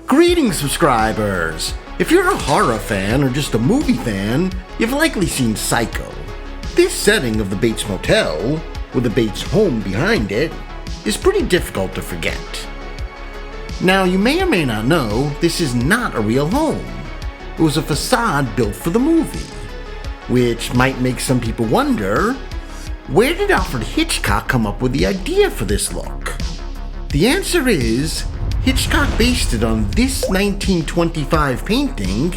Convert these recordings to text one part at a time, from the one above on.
Greetings, subscribers! If you're a horror fan or just a movie fan, you've likely seen Psycho. This setting of the Bates Motel, with the Bates home behind it, is pretty difficult to forget. Now, you may or may not know, this is not a real home. It was a facade built for the movie, which might make some people wonder, where did Alfred Hitchcock come up with the idea for this look? The answer is, Hitchcock based it on this 1925 painting,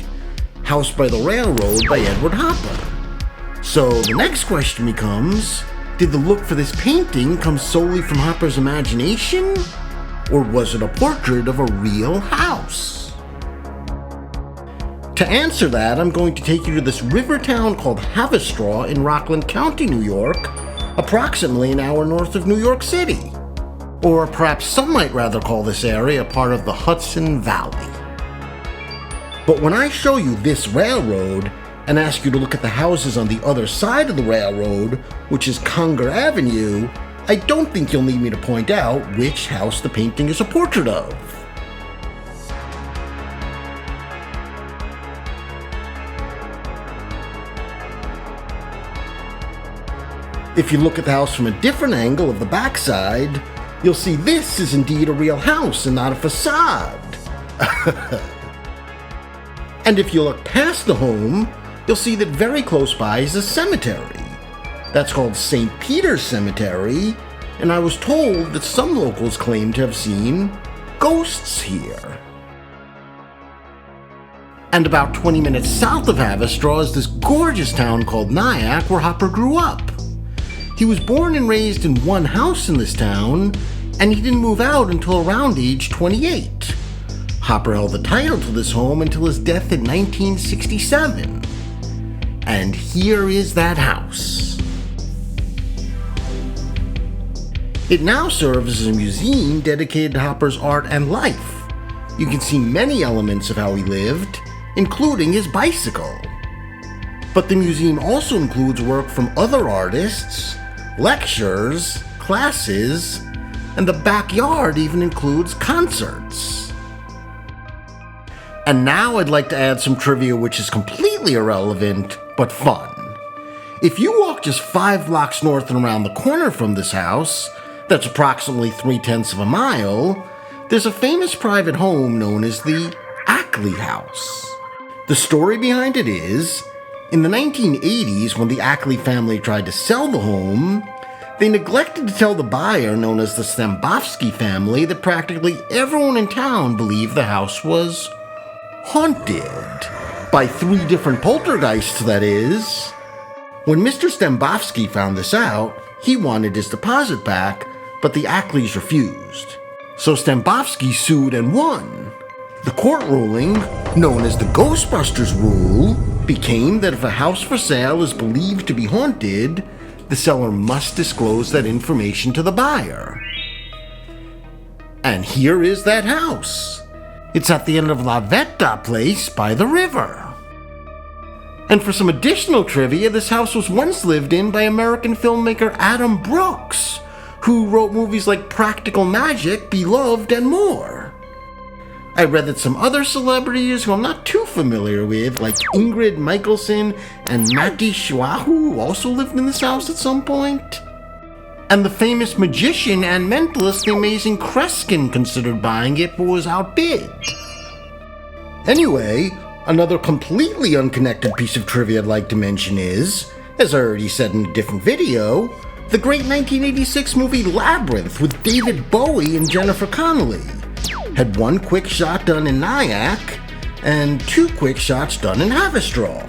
House by the Railroad by Edward Hopper. So the next question becomes, did the look for this painting come solely from Hopper's imagination? Or was it a portrait of a real house? To answer that, I'm going to take you to this river town called Haverstraw in Rockland County, New York, approximately an hour north of New York City. Or perhaps some might rather call this area part of the Hudson Valley. But when I show you this railroad and ask you to look at the houses on the other side of the railroad, which is Conger Avenue, I don't think you'll need me to point out which house the painting is a portrait of. If you look at the house from a different angle of the backside, you'll see this is indeed a real house and not a facade. And if you look past the home, you'll see that very close by is a cemetery. That's called St. Peter's Cemetery, and I was told that some locals claim to have seen ghosts here. And about 20 minutes south of Haverstraw is this gorgeous town called Nyack, where Hopper grew up. He was born and raised in one house in this town, and he didn't move out until around age 28. Hopper held the title to this home until his death in 1967. And here is that house. It now serves as a museum dedicated to Hopper's art and life. You can see many elements of how he lived, including his bicycle. But the museum also includes work from other artists, lectures, classes, and the backyard even includes concerts. And now I'd like to add some trivia which is completely irrelevant, but fun. If you walk just 5 blocks north and around the corner from this house, that's approximately 3/10 of a mile, there's a famous private home known as the Ackley House. The story behind it is, in the 1980s, when the Ackley family tried to sell the home, they neglected to tell the buyer, known as the Stambovsky family, that practically everyone in town believed the house was haunted. By 3 different poltergeists, that is. When Mr. Stambovsky found this out, he wanted his deposit back, but the Ackleys refused. So Stambovsky sued and won. The court ruling, known as the Ghostbusters Rule, became that if a house for sale is believed to be haunted, the seller must disclose that information to the buyer. And here is that house. It's at the end of La Vetta Place by the river. And for some additional trivia, this house was once lived in by American filmmaker Adam Brooks, who wrote movies like Practical Magic, Beloved, and more. I read that some other celebrities who I'm not too familiar with, like Ingrid Michaelson and Matti Schwahu, also lived in this house at some point. And the famous magician and mentalist, the amazing Kreskin, considered buying it but was outbid. Anyway, another completely unconnected piece of trivia I'd like to mention is, as I already said in a different video, the great 1986 movie Labyrinth with David Bowie and Jennifer Connelly had 1 quick shot done in Nyack and 2 quick shots done in Haverstraw.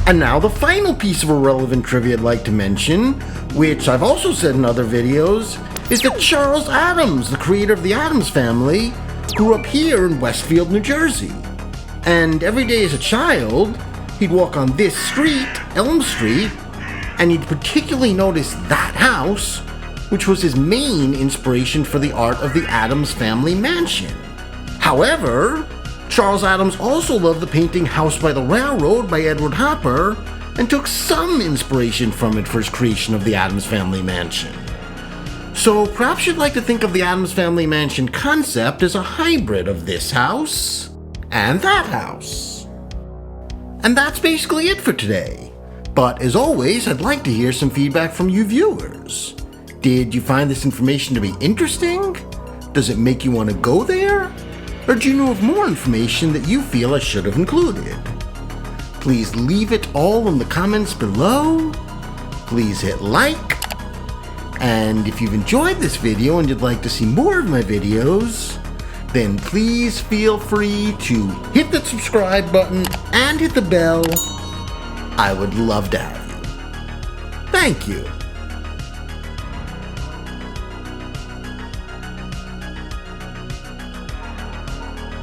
And now the final piece of irrelevant trivia I'd like to mention, which I've also said in other videos, is that Charles Addams, the creator of the Addams Family, grew up here in Westfield, New Jersey. And every day as a child, he'd walk on this street, Elm Street, and he'd particularly notice that house, which was his main inspiration for the art of the Addams Family mansion. However, Charles Addams also loved the painting House by the Railroad by Edward Hopper and took some inspiration from it for his creation of the Addams Family mansion. So perhaps you'd like to think of the Addams Family Mansion concept as a hybrid of this house and that house. And that's basically it for today. But as always, I'd like to hear some feedback from you viewers. Did you find this information to be interesting? Does it make you want to go there? Or do you know of more information that you feel I should have included? Please leave it all in the comments below. Please hit like. And if you've enjoyed this video and you'd like to see more of my videos, then please feel free to hit that subscribe button and hit the bell. I would love to have you. Thank you.